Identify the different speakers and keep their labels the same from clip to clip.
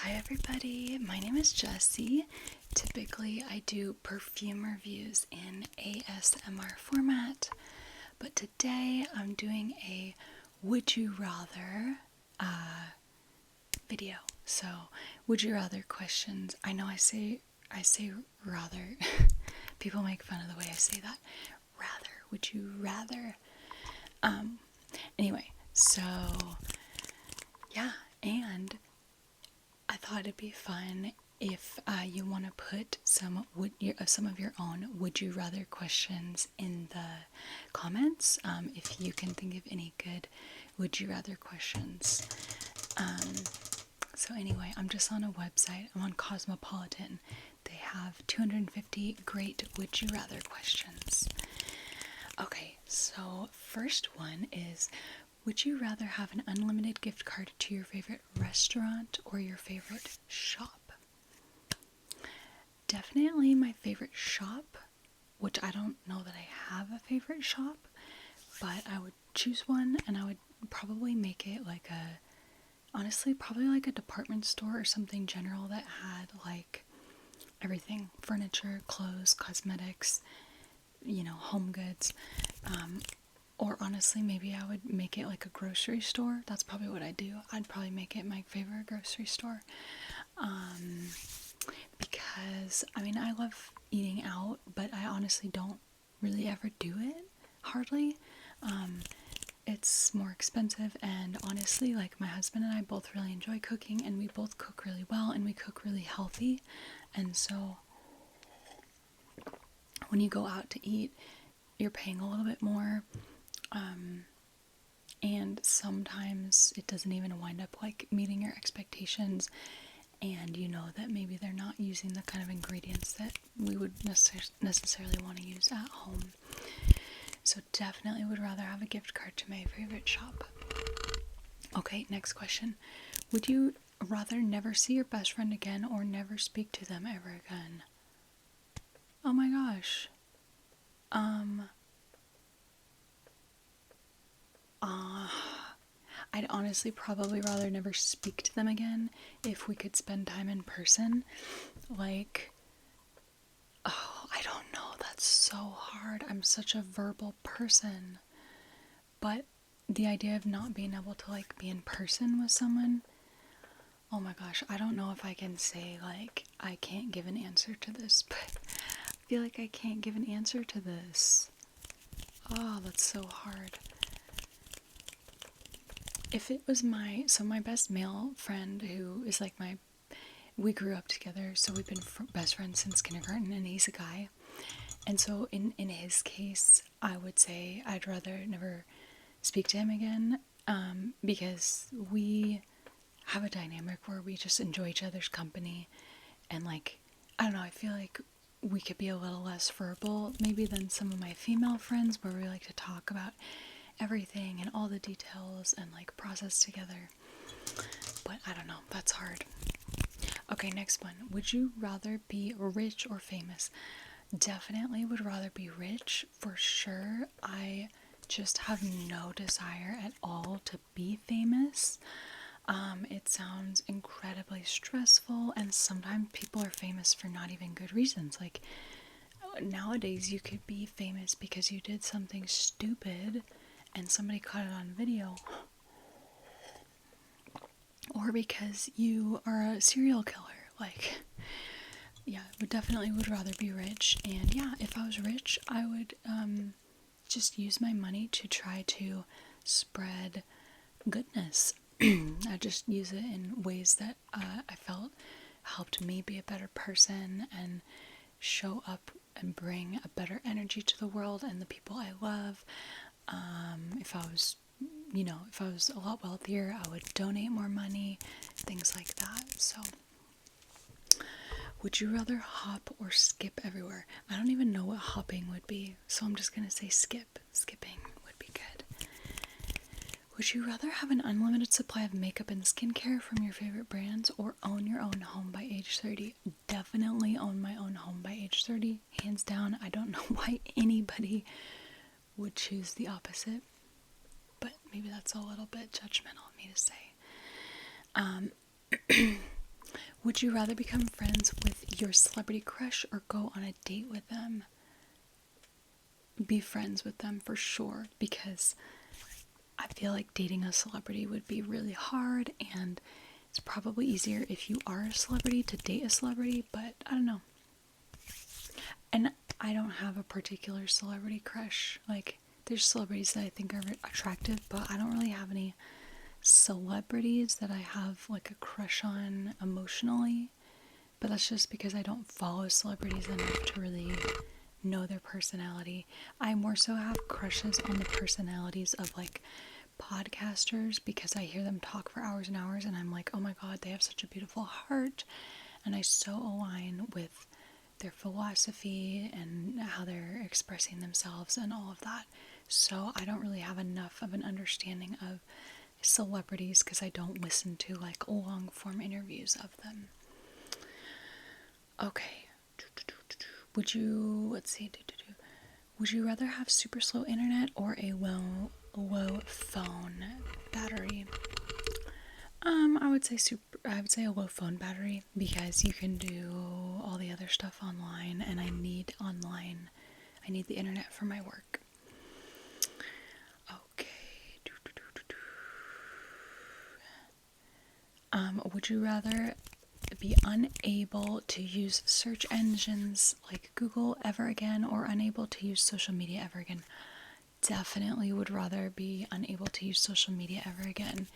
Speaker 1: Hi everybody, my name is Jessie. Typically I do perfume reviews in ASMR format, but today I'm doing a would you rather video. So, would you rather questions. I know I say rather. People make fun of the way I say that. Rather, would you rather? Anyway, so yeah, and I thought it'd be fun if you want to put some of your own would you rather questions in the comments. If you can think of any good would you rather questions. So anyway, I'm just on a website. I'm on Cosmopolitan. They have 250 great would you rather questions. Okay, so first one is, would you rather have an unlimited gift card to your favorite restaurant or your favorite shop? Definitely my favorite shop, which I don't know that I have a favorite shop, but I would choose one and I would probably make it like probably like a department store or something general that had like everything, furniture, clothes, cosmetics, home goods. Or honestly, maybe I would make it like a grocery store. That's probably what I'd do. I'd probably make it my favorite grocery store. Because, I love eating out, but I honestly don't really ever do it. Hardly. It's more expensive, and honestly, like, my husband and I both really enjoy cooking, and we both cook really well, and we cook really healthy. And so, when you go out to eat, you're paying a little bit more. And sometimes it doesn't even wind up like meeting your expectations, and you know that maybe they're not using the kind of ingredients that we would necessarily want to use at home. So definitely would rather have a gift card to my favorite shop. Okay, next question. Would you rather never see your best friend again or never speak to them ever again? Oh my gosh. I'd honestly probably rather never speak to them again if we could spend time in person. Like, oh, I don't know. That's so hard. I'm such a verbal person. But the idea of not being able to, like, be in person with someone, oh my gosh, I don't know if I can say, like, I can't give an answer to this, but I feel like I can't give an answer to this. Oh, that's so hard. If it was my best male friend, who is like we grew up together, so we've been best friends since kindergarten, and he's a guy. And so in his case, I would say I'd rather never speak to him again, because we have a dynamic where we just enjoy each other's company, and like, I don't know, I feel like we could be a little less verbal maybe than some of my female friends, where we like to talk about everything and all the details and like process together. But I don't know, that's hard. Okay, next one. Would you rather be rich or famous? Definitely would rather be rich, for sure. I just have no desire at all to be famous. It sounds incredibly stressful, and sometimes people are famous for not even good reasons. Like, nowadays you could be famous because you did something stupid and somebody caught it on video, or because you are a serial killer. Like, yeah, definitely would rather be rich. And yeah, if I was rich, I would just use my money to try to spread goodness. I just use it in ways that I felt helped me be a better person and show up and bring a better energy to the world and the people I love. If I was, if I was a lot wealthier, I would donate more money, things like that. So, would you rather hop or skip everywhere? I don't even know what hopping would be, so I'm just gonna say skip. Skipping would be good. Would you rather have an unlimited supply of makeup and skincare from your favorite brands or own your own home by age 30? Definitely own my own home by age 30. Hands down. I don't know why anybody would choose the opposite, but maybe that's a little bit judgmental of me to say. Would you rather become friends with your celebrity crush or go on a date with them? Be friends with them for sure, because I feel like dating a celebrity would be really hard, and it's probably easier if you are a celebrity to date a celebrity, but I don't know. And I don't have a particular celebrity crush. Like, there's celebrities that I think are attractive, but I don't really have any celebrities that I have like a crush on emotionally. But that's just because I don't follow celebrities enough to really know their personality. I more so have crushes on the personalities of like podcasters, because I hear them talk for hours and hours and I'm like, oh my god, they have such a beautiful heart, and I so align with their philosophy and how they're expressing themselves and all of that. So I don't really have enough of an understanding of celebrities because I don't listen to like long form interviews of them. Okay. Would you, let's see, would you rather have super slow internet or a low phone battery? I would say a low phone battery, because you can do all the other stuff online, and I need the internet for my work. Okay. Would you rather be unable to use search engines like Google ever again, or unable to use social media ever again? Definitely would rather be unable to use social media ever again.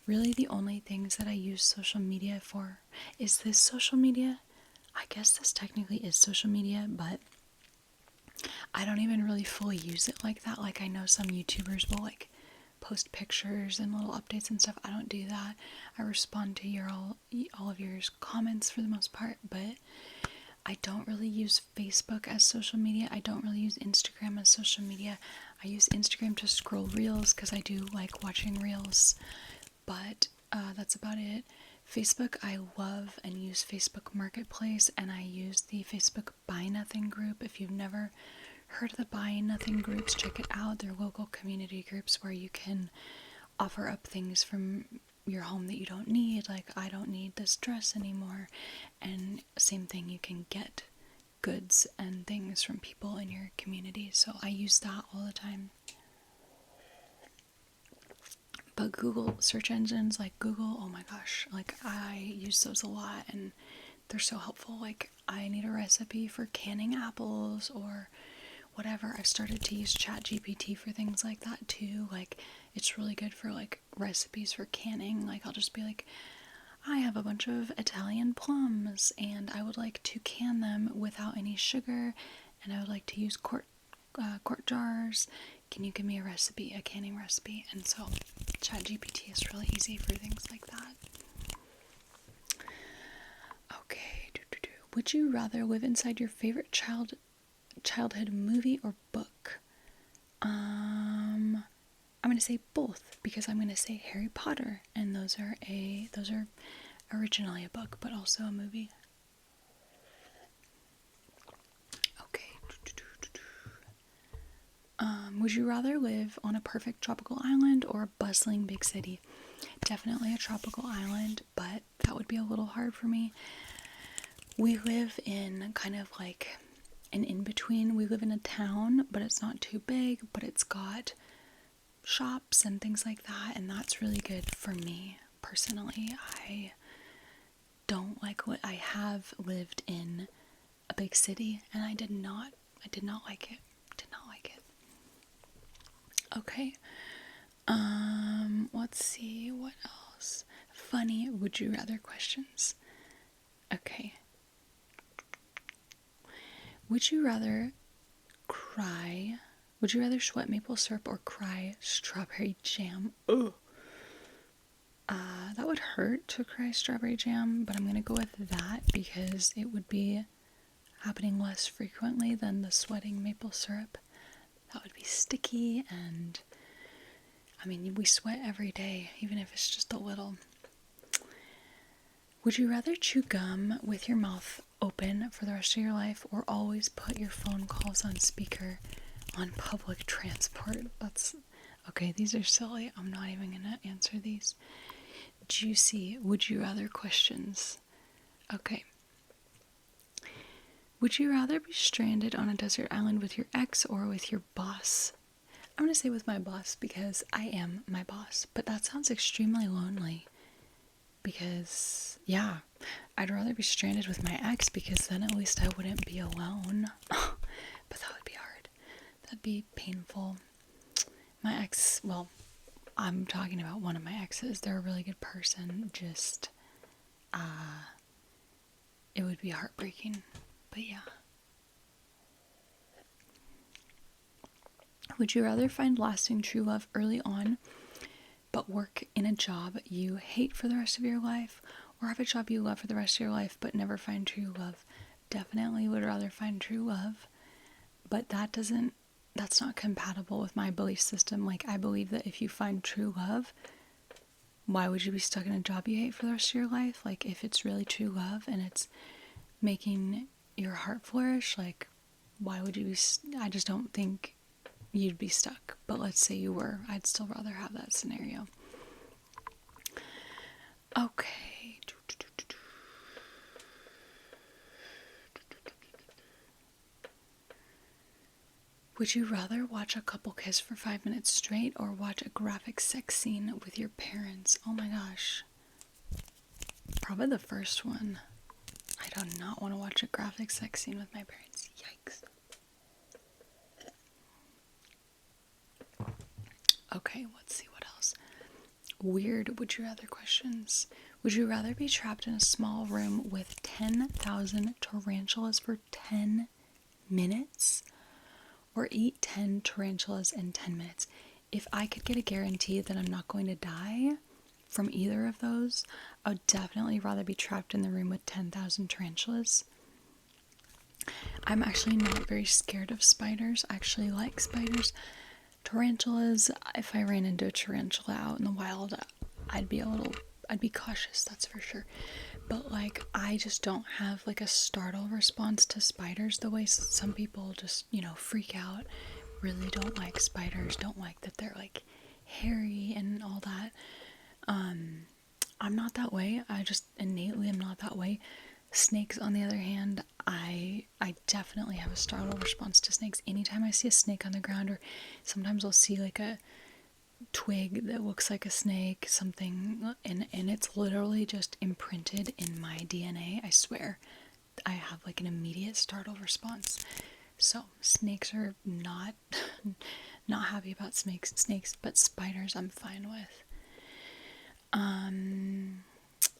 Speaker 1: Really, the only things that I use social media for is this social media. I guess this technically is social media, but I don't even really fully use it like that. Like, I know some YouTubers will like post pictures and little updates and stuff. I don't do that. I respond to all of your comments for the most part, but I don't really use Facebook as social media. I don't really use Instagram as social media. I use Instagram to scroll reels because I do like watching reels, but that's about it. Facebook, I love and use Facebook Marketplace, and I use the Facebook Buy Nothing group. If you've never heard of the Buy Nothing groups, check it out. They're local community groups where you can offer up things from your home that you don't need. Like, I don't need this dress anymore. And same thing, you can get goods and things from people in your community. So I use that all the time. But Google search engines like Google, oh my gosh, like I use those a lot and they're so helpful. Like, I need a recipe for canning apples or whatever. I've started to use ChatGPT for things like that too. Like, it's really good for like recipes for canning. Like, I'll just be like, I have a bunch of Italian plums and I would like to can them without any sugar, and I would like to use quart jars. Can you give me a canning recipe? And so ChatGPT is really easy for things like that. Okay. Would you rather live inside your favorite childhood movie or book? I'm gonna say both, because I'm gonna say Harry Potter, and those are originally a book, but also a movie. Okay. Would you rather live on a perfect tropical island or a bustling big city? Definitely a tropical island, but that would be a little hard for me. We live in kind of like an in-between. We live in a town, but it's not too big, but it's got shops and things like that, and that's really good for me personally. I don't like what I have lived in a big city, and I did not like it. Okay. Let's see, what else? Funny would you rather questions. Okay. Would you rather sweat maple syrup or cry strawberry jam? Ugh. That would hurt to cry strawberry jam, but I'm gonna go with that because it would be happening less frequently than the sweating maple syrup. That would be sticky, and I mean, we sweat every day, even if it's just a little. Would you rather chew gum with your mouth open for the rest of your life, or always put your phone calls on speaker on public transport? Okay, these are silly. I'm not even gonna answer these. Juicy would you rather questions. Okay. Would you rather be stranded on a desert island with your ex or with your boss? I'm gonna say with my boss because I am my boss, but that sounds extremely lonely. Because, yeah, I'd rather be stranded with my ex because then at least I wouldn't be alone. But that would be hard. That'd be painful. My ex, well, I'm talking about one of my exes. They're a really good person. Just, it would be heartbreaking. But yeah. Would you rather find lasting true love early on, but work in a job you hate for the rest of your life, or have a job you love for the rest of your life, but never find true love? Definitely would rather find true love, but that's not compatible with my belief system. Like, I believe that if you find true love, why would you be stuck in a job you hate for the rest of your life? Like, if it's really true love and it's making your heart flourish, like, why would you be, I just don't think you'd be stuck. But let's say you were, I'd still rather have that scenario. Okay. Would you rather watch a couple kiss for 5 minutes straight or watch a graphic sex scene with your parents? Oh my gosh. Probably the first one. I do not want to watch a graphic sex scene with my parents. Yikes. Okay, let's see what else. Weird would you rather questions. Would you rather be trapped in a small room with 10,000 tarantulas for 10 minutes or eat 10 tarantulas in 10 minutes? If I could get a guarantee that I'm not going to die from either of those, I would definitely rather be trapped in the room with 10,000 tarantulas. I'm actually not very scared of spiders. I actually like spiders. Tarantulas, if I ran into a tarantula out in the wild, I'd be cautious, that's for sure. But like, I just don't have like a startle response to spiders the way some people just, freak out. Really don't like spiders, don't like that they're like hairy and all that. I'm not that way. I just innately am not that way. Snakes, on the other hand, I definitely have a startle response to snakes. Anytime I see a snake on the ground, or sometimes I'll see like a twig that looks like a snake, something, and it's literally just imprinted in my DNA. I swear, I have like an immediate startle response. So snakes are not not happy about snakes, but spiders I'm fine with.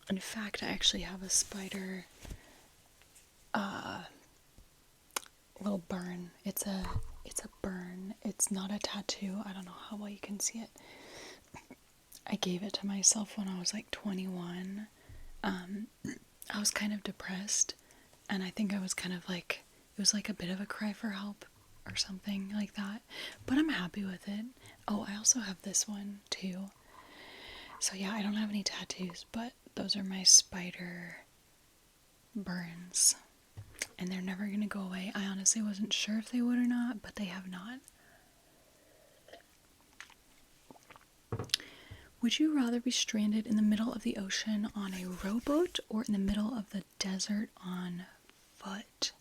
Speaker 1: In fact, I actually have a spider little burn. It's a burn. It's not a tattoo. I don't know how well you can see it. I gave it to myself when I was like 21. I was kind of depressed, and I think I was kind of like, it was like a bit of a cry for help or something like that. But I'm happy with it. Oh, I also have this one too. So yeah, I don't have any tattoos, but those are my spider burns. And they're never gonna go away. I honestly wasn't sure if they would or not, but they have not. Would you rather be stranded in the middle of the ocean on a rowboat or in the middle of the desert on foot?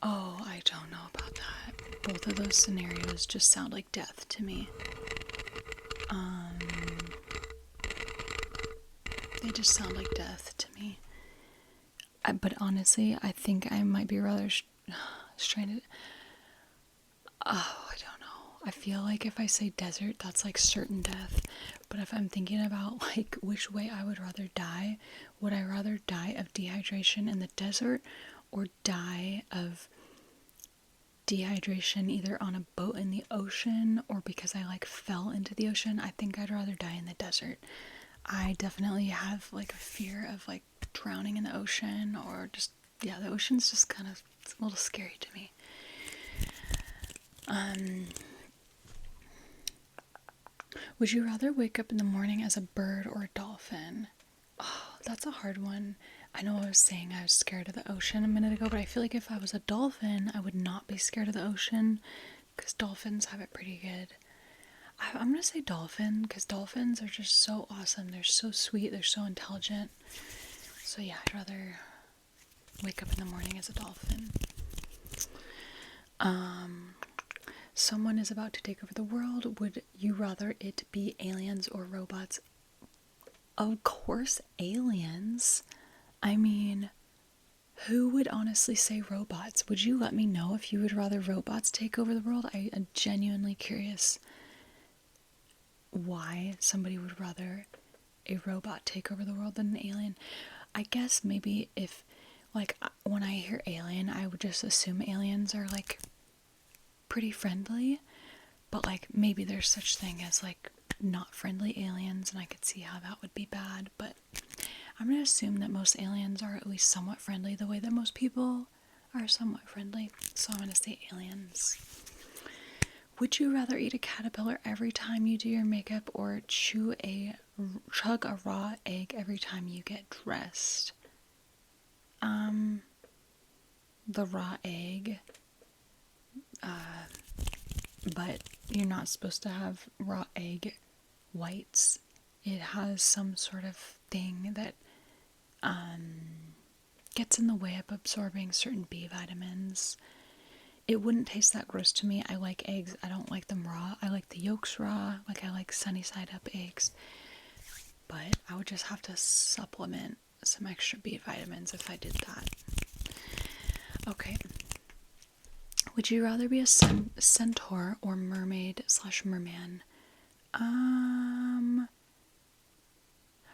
Speaker 1: Oh, I don't know about that. Both of those scenarios just sound like death to me. They just sound like death to me. But honestly, I think I might be rather stranded. Oh, I don't know. I feel like if I say desert, that's like certain death. But if I'm thinking about like which way I would rather die, would I rather die of dehydration in the desert or die of dehydration either on a boat in the ocean or because I like fell into the ocean? I think I'd rather die in the desert. I definitely have like a fear of like drowning in the ocean, or just, yeah, the ocean's just kind of, it's a little scary to me. Would you rather wake up in the morning as a bird or a dolphin? Oh, that's a hard one. I know I was saying I was scared of the ocean a minute ago, but I feel like if I was a dolphin, I would not be scared of the ocean because dolphins have it pretty good. I'm gonna say dolphin, because dolphins are just so awesome. They're so sweet, they're so intelligent. So yeah, I'd rather wake up in the morning as a dolphin. Someone is about to take over the world. Would you rather it be aliens or robots? Of course, aliens. I mean, who would honestly say robots? Would you let me know if you would rather robots take over the world? I'm genuinely curious why somebody would rather a robot take over the world than an alien. I guess maybe if, like, when I hear alien, I would just assume aliens are, like, pretty friendly, but, like, maybe there's such thing as, like, not friendly aliens, and I could see how that would be bad, but I'm gonna assume that most aliens are at least somewhat friendly, the way that most people are somewhat friendly, so I'm gonna say aliens. Would you rather eat a caterpillar every time you do your makeup or chug a raw egg every time you get dressed? The raw egg. But you're not supposed to have raw egg whites. It has some sort of thing that gets in the way of absorbing certain B vitamins. It wouldn't taste that gross to me. I like eggs. I don't like them raw. I like the yolks raw. Like, I like sunny side up eggs. But I would just have to supplement some extra B vitamins if I did that. Okay. Would you rather be a centaur or mermaid/merman?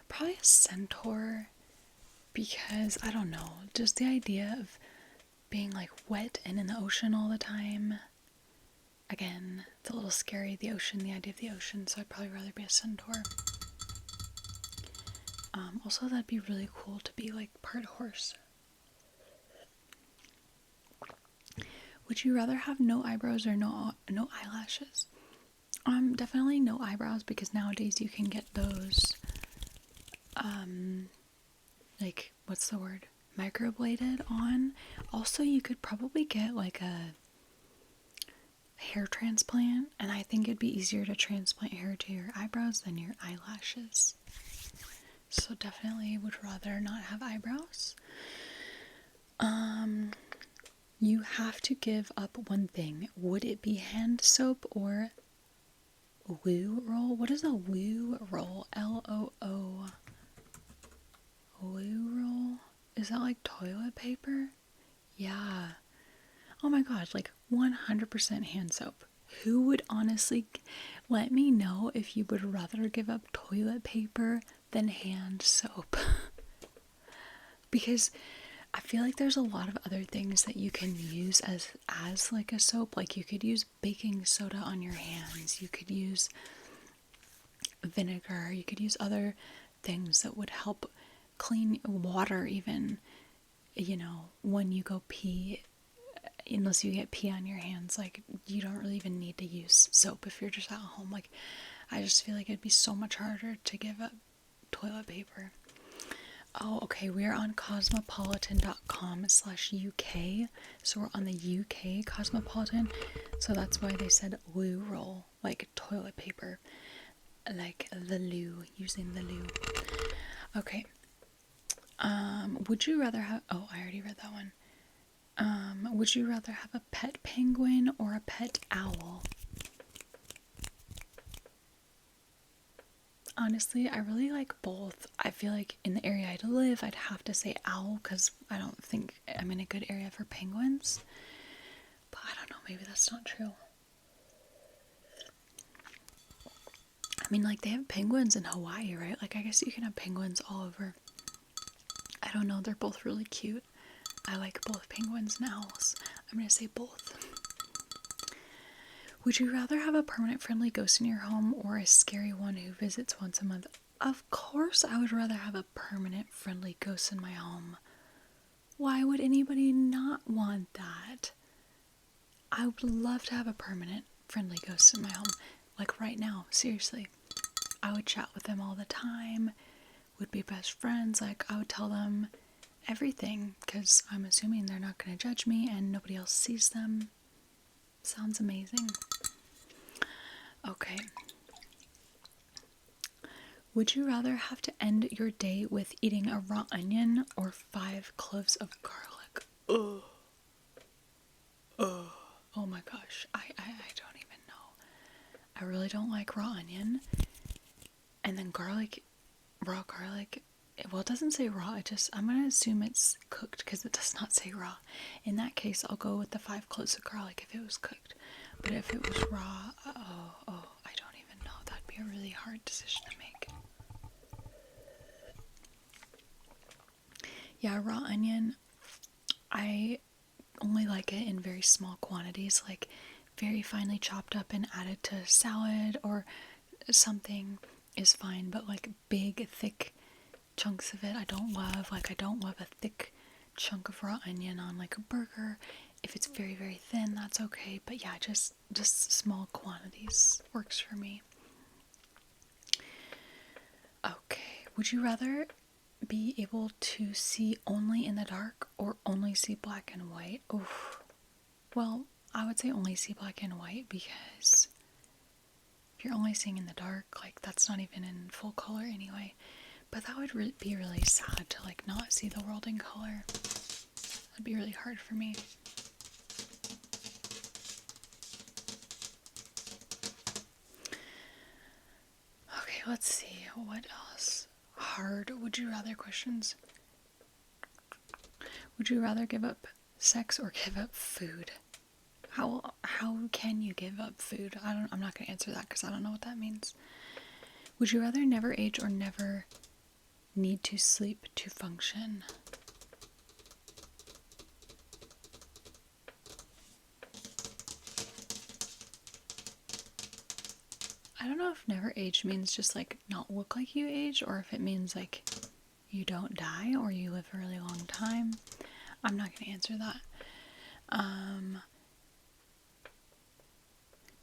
Speaker 1: Probably a centaur, because I don't know, just the idea of being like wet and in the ocean all the time. Again, it's a little scary, the ocean, the idea of the ocean, so I'd probably rather be a centaur. Also, that'd be really cool to be like part horse. Would you rather have no eyebrows or no eyelashes? Definitely no eyebrows, because nowadays you can get those, like, what's the word? Microbladed on. Also, you could probably get like a hair transplant, and I think it'd be easier to transplant hair to your eyebrows than your eyelashes. So definitely would rather not have eyebrows. You have to give up one thing. Would it be hand soap or loo roll? What is a loo roll? Loo. Loo roll? Is that like toilet paper? Yeah. Oh my god, like 100% hand soap. Who would honestly, let me know if you would rather give up toilet paper than hand soap? Because I feel like there's a lot of other things that you can use as like a soap. Like, you could use baking soda on your hands. You could use vinegar. You could use other things that would help clean water, even, when you go pee. Unless you get pee on your hands, like, you don't really even need to use soap if you're just at home. Like, I just feel like it'd be so much harder to give up toilet paper. Oh, okay, we're on cosmopolitan.com/UK, so we're on the UK Cosmopolitan, so that's why they said loo roll, like toilet paper, like the loo, using the loo. Okay, would you rather have, oh, I already read that one. Would you rather have a pet penguin or a pet owl? Honestly, I really like both. I feel like in the area I'd live, I'd have to say owl, because I don't think I'm in a good area for penguins. But I don't know, maybe that's not true. I mean, like, they have penguins in Hawaii, right? Like, I guess you can have penguins all over. I don't know, they're both really cute. I like both penguins and owls. I'm gonna say both. Would you rather have a permanent friendly ghost in your home or a scary one who visits once a month? Of course, I would rather have a permanent friendly ghost in my home. Why would anybody not want that? I would love to have a permanent friendly ghost in my home. Like, right now, seriously. I would chat with them all the time, would be best friends. Like, I would tell them everything, because I'm assuming they're not going to judge me and nobody else sees them. Sounds amazing. Okay. Would you rather have to end your day with eating a raw onion or 5 cloves of garlic? Ugh. Ugh. Oh my gosh. I don't even know. I really don't like raw onion. And then garlic, raw garlic. Well, it doesn't say raw. I'm going to assume it's cooked because it does not say raw. In that case, I'll go with the 5 cloves of garlic if it was cooked. But if it was raw, I don't even know. That'd be a really hard decision to make. Yeah, raw onion, I only like it in very small quantities, like very finely chopped up and added to salad or something is fine, but like big, thick chunks of it, I don't love. Like, I don't love a thick chunk of raw onion on like a burger. If it's very, very thin, that's okay. But yeah, just small quantities works for me. Okay, would you rather be able to see only in the dark or only see black and white? Oof. Well, I would say only see black and white because if you're only seeing in the dark, like that's not even in full color anyway. But that would be really sad to like not see the world in color. That'd be really hard for me. Okay, let's see. What else? Hard would you rather questions. Would you rather give up sex or give up food? How can you give up food? I'm not going to answer that because I don't know what that means. Would you rather never age or never need to sleep to function? I don't know if never age means just like not look like you age, or if it means like you don't die or you live a really long time. I'm not going to answer that.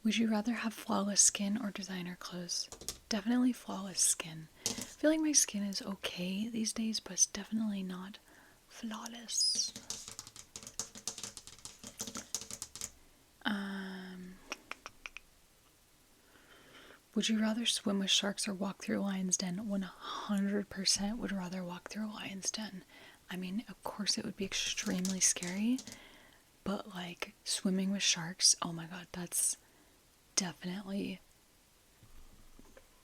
Speaker 1: Would you rather have flawless skin or designer clothes? Definitely flawless skin. I feel like my skin is okay these days, but it's definitely not flawless. Would you rather swim with sharks or walk through a lion's den? 100% would rather walk through a lion's den. I mean, of course it would be extremely scary, but like swimming with sharks, oh my god, that's definitely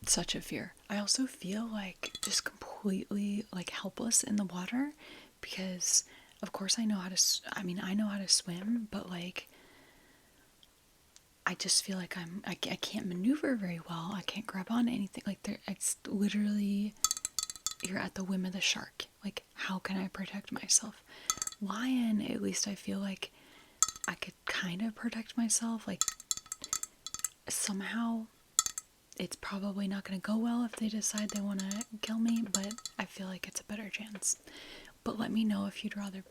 Speaker 1: such a fear. I also feel like just completely like helpless in the water because of course I know how to swim, but like I just feel like I can't maneuver very well. I can't grab on anything. Like it's literally, you're at the whim of the shark. Like, how can I protect myself? Lion, at least I feel like I could kind of protect myself. Like, somehow it's probably not going to go well if they decide they want to kill me, but I feel like it's a better chance. But let me know if you'd rather,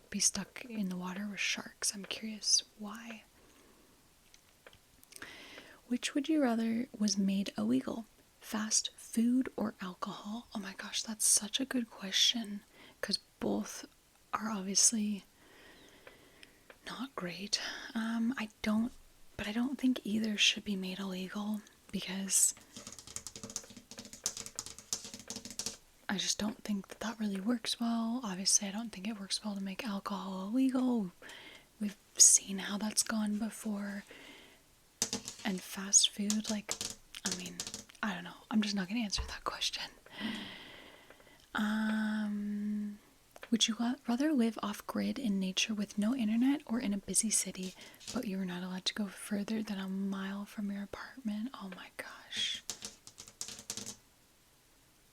Speaker 1: be stuck in the water with sharks. I'm curious why. Which would you rather was made illegal? Fast food or alcohol? Oh my gosh, that's such a good question. Because both are obviously not great. I don't think either should be made illegal because I just don't think that really works well. Obviously, I don't think it works well to make alcohol illegal. We've seen how that's gone before. And fast food, like, I mean, I don't know. I'm just not going to answer that question. Would you rather live off-grid in nature with no internet or in a busy city, but you are not allowed to go further than a mile from your apartment? Oh my gosh.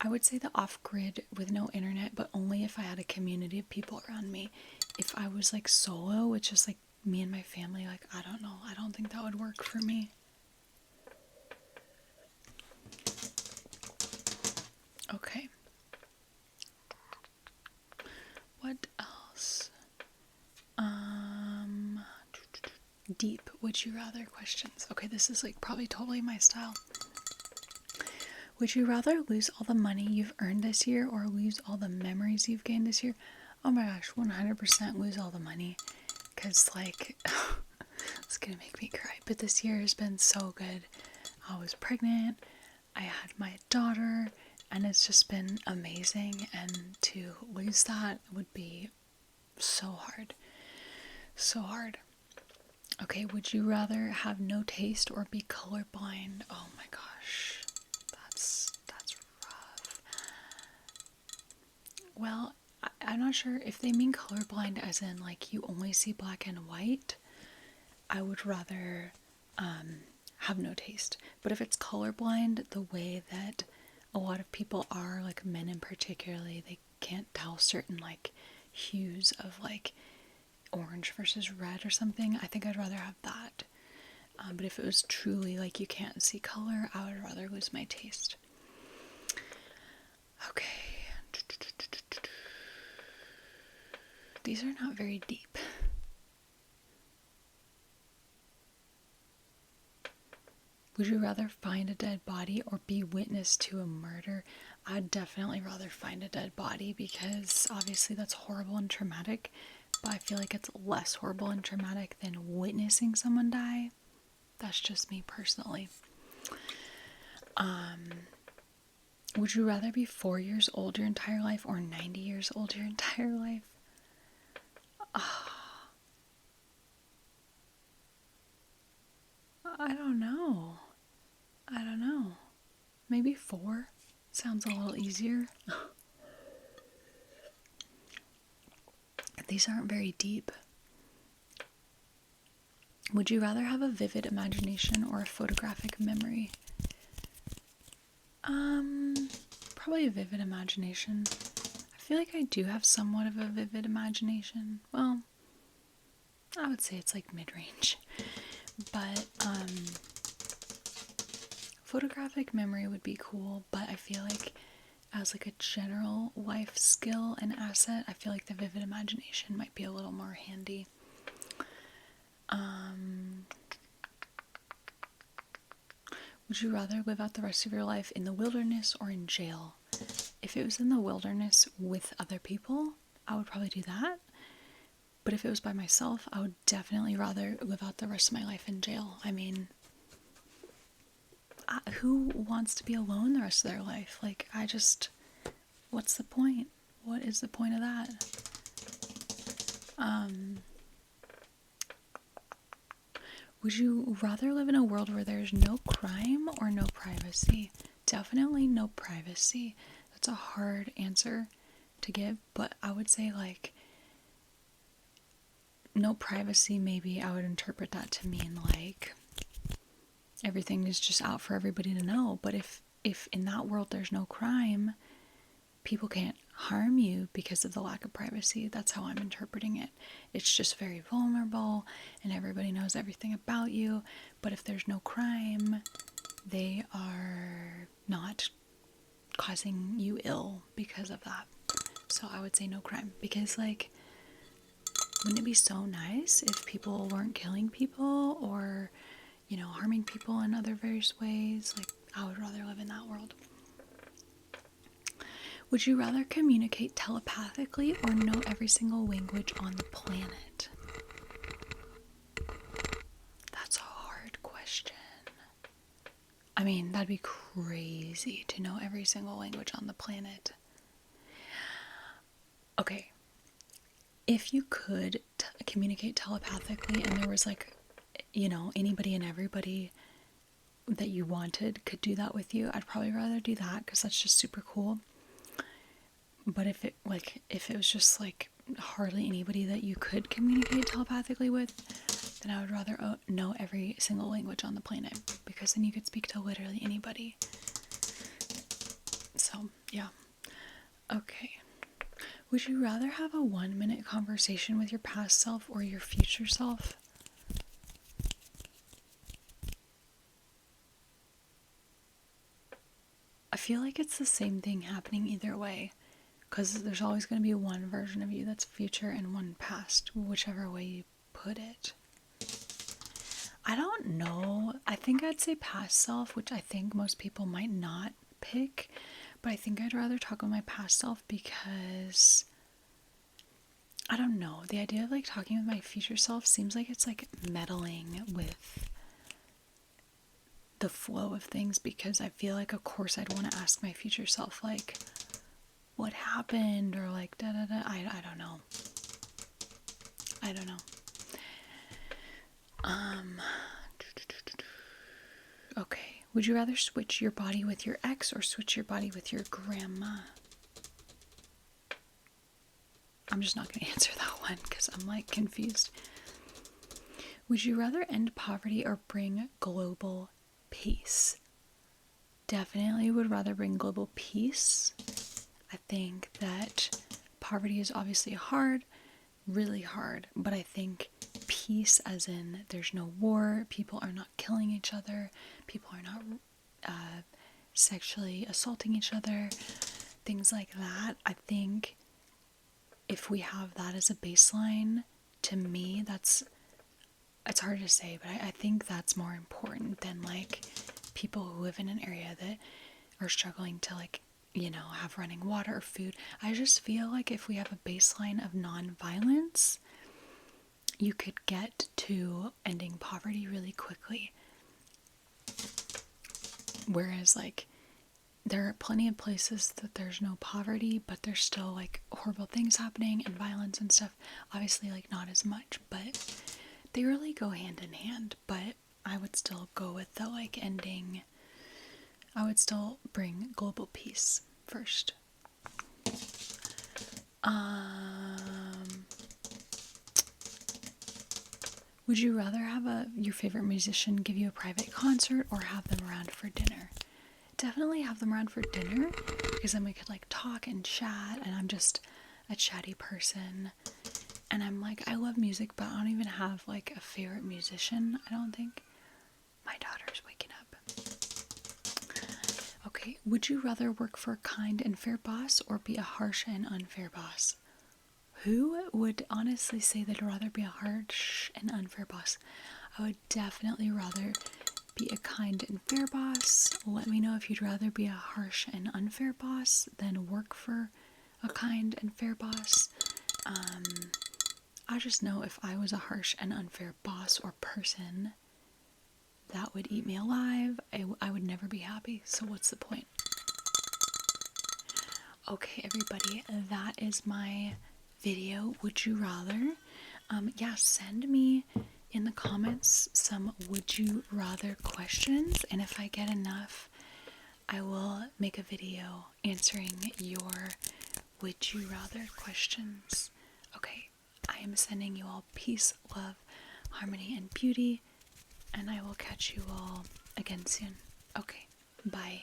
Speaker 1: I would say the off-grid with no internet, but only if I had a community of people around me. If I was like solo with just like me and my family, like, I don't know. I don't think that would work for me. Okay. What else? Deep would you rather questions. Okay, this is like probably totally my style. Would you rather lose all the money you've earned this year or lose all the memories you've gained this year? Oh my gosh, 100% lose all the money. Because like, it's gonna make me cry. But this year has been so good. I was pregnant. I had my daughter, and it's just been amazing, and to lose that would be so hard. So hard. Okay, would you rather have no taste or be colorblind? Oh my gosh. That's rough. Well, I'm not sure if they mean colorblind as in like you only see black and white. I would rather have no taste. But if it's colorblind, the way that a lot of people are, like men in particularly, they can't tell certain like hues of like orange versus red or something. I think I'd rather have that. But if it was truly like you can't see color, I would rather lose my taste. Okay. These are not very deep. Would you rather find a dead body or be witness to a murder? I'd definitely rather find a dead body because obviously that's horrible and traumatic, but I feel like it's less horrible and traumatic than witnessing someone die. That's just me personally. Would you rather be 4 years old your entire life or 90 years old your entire life? I don't know. Maybe 4 sounds a little easier. These aren't very deep. Would you rather have a vivid imagination or a photographic memory? Probably a vivid imagination. I feel like I do have somewhat of a vivid imagination. Well, I would say it's like mid-range. But, photographic memory would be cool, but I feel like as like a general life skill and asset, I feel like the vivid imagination might be a little more handy. Would you rather live out the rest of your life in the wilderness or in jail? If it was in the wilderness with other people, I would probably do that. But if it was by myself, I would definitely rather live out the rest of my life in jail. I mean, who wants to be alone the rest of their life? Like, what's the point? What is the point of that? Would you rather live in a world where there's no crime or no privacy? Definitely no privacy. That's a hard answer to give, but I would say like no privacy. Maybe I would interpret that to mean like everything is just out for everybody to know. But if in that world there's no crime, people can't harm you because of the lack of privacy. That's how I'm interpreting it. It's just very vulnerable and everybody knows everything about you. But if there's no crime, they are not causing you ill because of that. So I would say no crime because, like, wouldn't it be so nice if people weren't killing people or, you know, harming people in other various ways? Like, I would rather live in that world. Would you rather communicate telepathically or know every single language on the planet? That's a hard question. I mean, that'd be crazy to know every single language on the planet. Okay, if you could communicate telepathically and there was like, you know, anybody and everybody that you wanted could do that with you, I'd probably rather do that because that's just super cool. But if it was just like hardly anybody that you could communicate telepathically with, then I would rather know every single language on the planet because then you could speak to literally anybody. So, yeah. Okay. Would you rather have a 1-minute conversation with your past self or your future self? I feel like it's the same thing happening either way. Because there's always going to be one version of you that's future and one past, whichever way you put it. I don't know. I think I'd say past self, which I think most people might not pick. But I think I'd rather talk with my past self because, I don't know. The idea of like talking with my future self seems like it's like meddling with the flow of things, because I feel like, of course, I'd want to ask my future self, like, what happened, or like, da da da. I don't know. I don't know. Okay. Would you rather switch your body with your ex or switch your body with your grandma? I'm just not going to answer that one because I'm like confused. Would you rather end poverty or bring global peace? Definitely would rather bring global peace. I think that poverty is obviously hard, really hard, but I think peace, as in there's no war, people are not killing each other, people are not sexually assaulting each other, things like that. I think if we have that as a baseline, to me, it's hard to say, but I think that's more important than like people who live in an area that are struggling to, like, you know, have running water or food. I just feel like if we have a baseline of non-violence, you could get to ending poverty really quickly. Whereas, like, there are plenty of places that there's no poverty, but there's still, like, horrible things happening and violence and stuff. Obviously, like, not as much, but they really go hand in hand. But I would still go with the, like, ending. I would still bring global peace first. Would you rather have your favorite musician give you a private concert or have them around for dinner? Definitely have them around for dinner, because then we could like talk and chat, and I'm just a chatty person. And I'm like, I love music, but I don't even have like a favorite musician, I don't think. My daughter's waking up. Okay, would you rather work for a kind and fair boss or be a harsh and unfair boss? Who would honestly say they'd rather be a harsh and unfair boss? I would definitely rather be a kind and fair boss. Let me know if you'd rather be a harsh and unfair boss than work for a kind and fair boss. I just know if I was a harsh and unfair boss or person, that would eat me alive. I would never be happy, so what's the point? Okay, everybody, that is my video. Would you rather? Yeah, send me in the comments some would you rather questions, and if I get enough, I will make a video answering your would you rather questions. Okay, I am sending you all peace, love, harmony, and beauty, and I will catch you all again soon. Okay, bye.